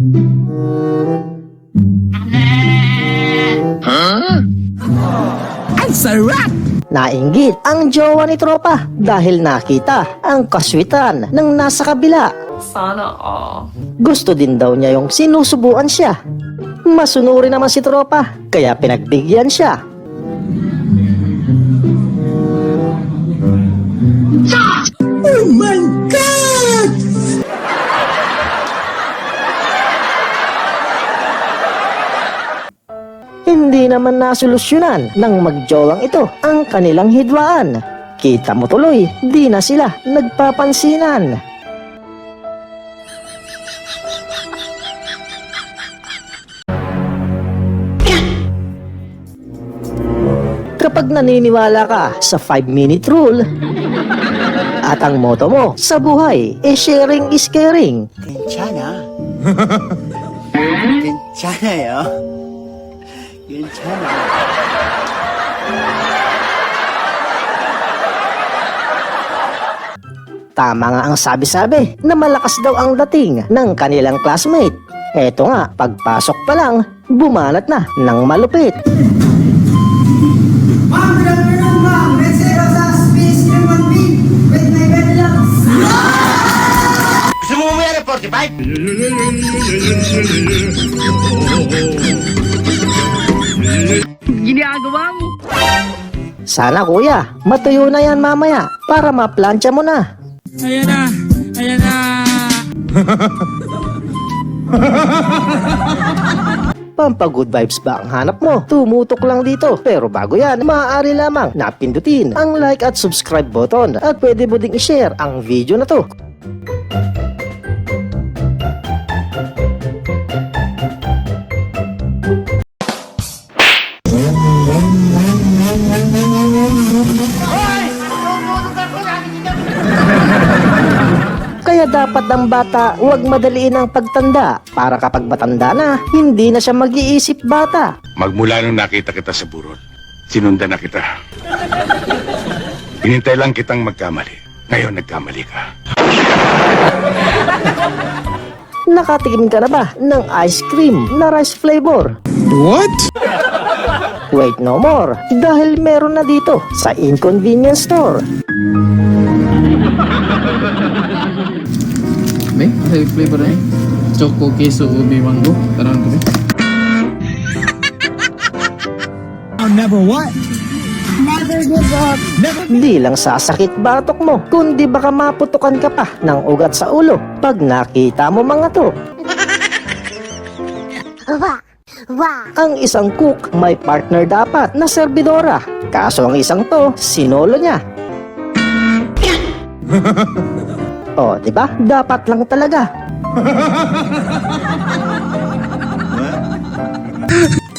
Ang sarap! Nainggit ang jowa ni tropa dahil nakita ang kaswitan ng nasa kabila. Sana all. Gusto din daw niya yung sinusubuan siya. Masunuri naman si tropa, kaya pinagbigyan siya. Oh my God! Hindi naman nasolusyonan ng magjowang ito ang kanilang hidwaan. Kita mo tuloy, di na sila nagpapansinan. Kapag naniniwala ka sa 5-minute rule, at ang motto mo sa buhay sharing is caring, 괜찮아. 괜찮아요. 괜찮아. tama nga ang sabi-sabi na malakas daw ang dating ng kanilang classmate. Eto nga, pagpasok pa lang, bumanat na ng malupit. Ma'am, good afternoon, ma'am. Red Zero sa Space 1B with my bed lungs. Gusto mo mamaya ng 45? Ginagawa mo. Sana kuya, matuyo na yan mamaya para maplansya mo na. Ayan na! Ayan na! Pampagood vibes ba ang hanap mo? Tumutok lang dito. Pero bago yan, maaari lamang na pindutin ang like at subscribe button at pwede mo ding i-share ang video na to. Kaya dapat ang bata huwag madaliin ang pagtanda para kapag matanda na, hindi na siya mag-iisip bata. Magmula nung nakita kita sa burol, sinundan na kita. Hinintay lang kitang magkamali. Ngayon nagkamali ka. Nakatikim ka na ba ng ice cream na rice flavor? What? Wait no more, dahil meron na dito sa Inconvenience Store. May flavor na choco, queso, ube, mango. Tarang kami. I'll never what? Di lang sasakit batok mo, kundi baka maputukan ka pa ng ugat sa ulo pag nakita mo mga to. Ang isang cook may partner dapat na serbidora, kaso ang isang to, sinolo niya. Oh, di ba? Dapat lang talaga.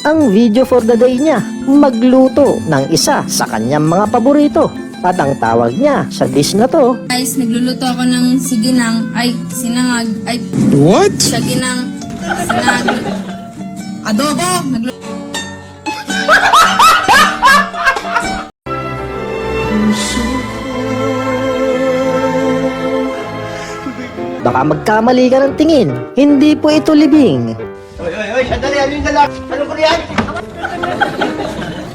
Ang video for the day niya, magluto ng isa sa kanyang mga paborito. At ang tawag niya sa dish na to, Guys, nagluluto ako ng sinangag, What? sinag, adobo, baka magkamali ka ng tingin. Hindi po ito libing. Oy, sandali, ano yung dala? Ano ko yan?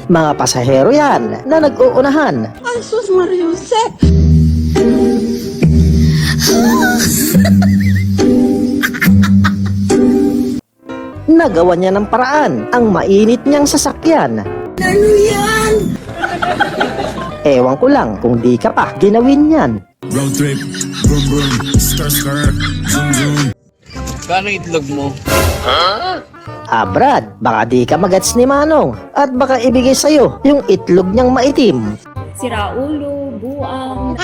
Mga pasahero yan na nag-uunahan. Ay, sus Mariusep. Nagawa niya ng paraan ang mainit niyang sasakyan. Ano yan? Ewan ko lang kung di ka pa ginawin yan. Road trip, boom boom, skr skr, zoom zoom. Kano itlog mo? Brad, baka di ka magets ni Manong at baka ibigay sa'yo yung itlog niyang maitim. Sira ulo, buang.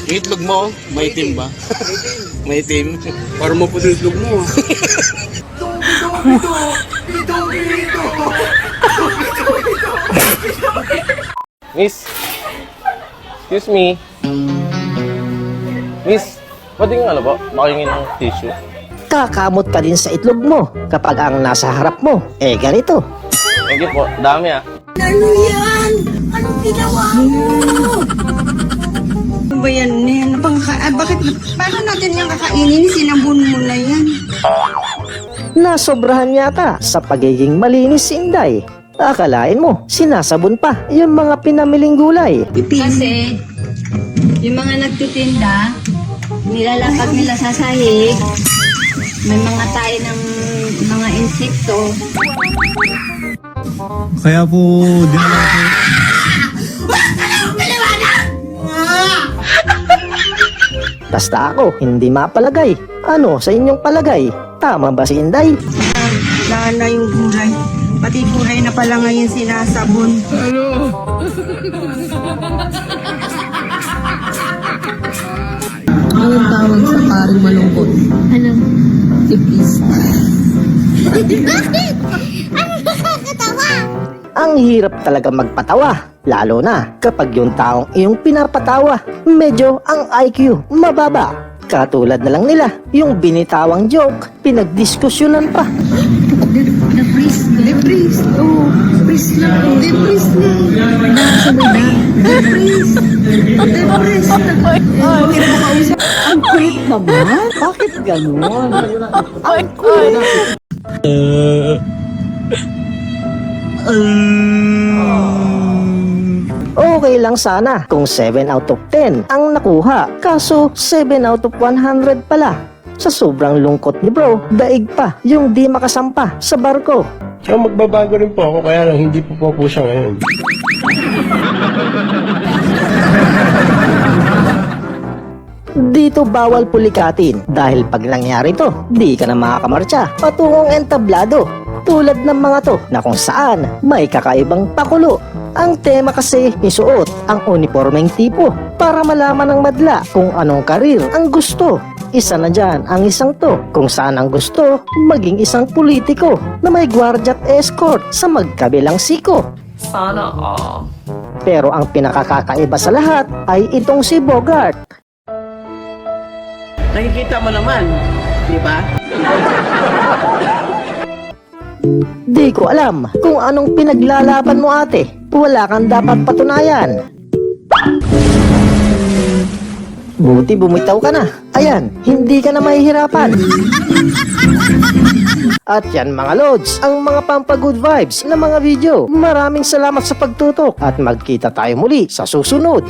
Yung itlog mo, maitim ba? Maitim. Para mo po yung itlog mo. Miss, excuse me. Miss, pwede nga po, makingin ng tissue. Kakamot ka din sa itlog mo kapag ang nasa harap mo, ganito. Thank you po, dami ah. Ano yan? Anong ginawa mo? Ano ba yan? Bakit, paano natin yung kakainin? Sinabon mo na yan. Nasobrahan yata sa pagiging malinis si Inday. Akalain mo, sinasabon pa yung mga pinamiling gulay. Kasi, yung mga nagtitinda, nilalapag nila sa sahig, may mga tayo ng mga insekto. Kaya po, dinala ko. Basta ako, hindi mapalagay. Ano sa inyong palagay? Tama ba si Inday? Lahat na yung gulay. Pati gulay na pala ngayon sinasabon. Anong tawag sa paring malungkot? Ano? Tipis. Ang hirap talaga magpatawa, lalo na kapag yung taong iyong pinapatawa, medyo ang IQ mababa. Katulad na lang nila, yung binitawang joke, pinagdiskusyonan pa. Depris. Oo. Depris na. Depris na. Nasabay na. Depris. Ang kulit naman. Bakit ganun? Ang kulit. Okay lang sana kung 7 out of 10 ang nakuha, kaso 7 out of 100 pala. Sa sobrang lungkot ni bro, daig pa yung di makasampa sa barko. So, magbabago rin po ako, kaya lang hindi po siya ngayon. Dito bawal pulikatin dahil pag nangyari to, di ka na makakamarcha patungong entablado. Tulad ng mga to na kung saan may kakaibang pakulo. Ang tema kasi isuot ang uniformeng tipo para malaman ng madla kung anong karir ang gusto. Isa na dyan ang isang to kung saan ang gusto maging isang politiko na may gwardiya at escort sa magkabilang siko. Sana all. Pero ang pinakakaiba sa lahat ay itong si Bogart. Nakikita mo naman, di ba? Di ko alam kung anong pinaglalaban mo ate. Wala kang dapat patunayan. Buti bumitaw ka na. Ayan, hindi ka na mahihirapan. At yan mga lods, ang mga pampagood vibes na mga video. Maraming salamat sa pagtutok at magkita tayo muli sa susunod.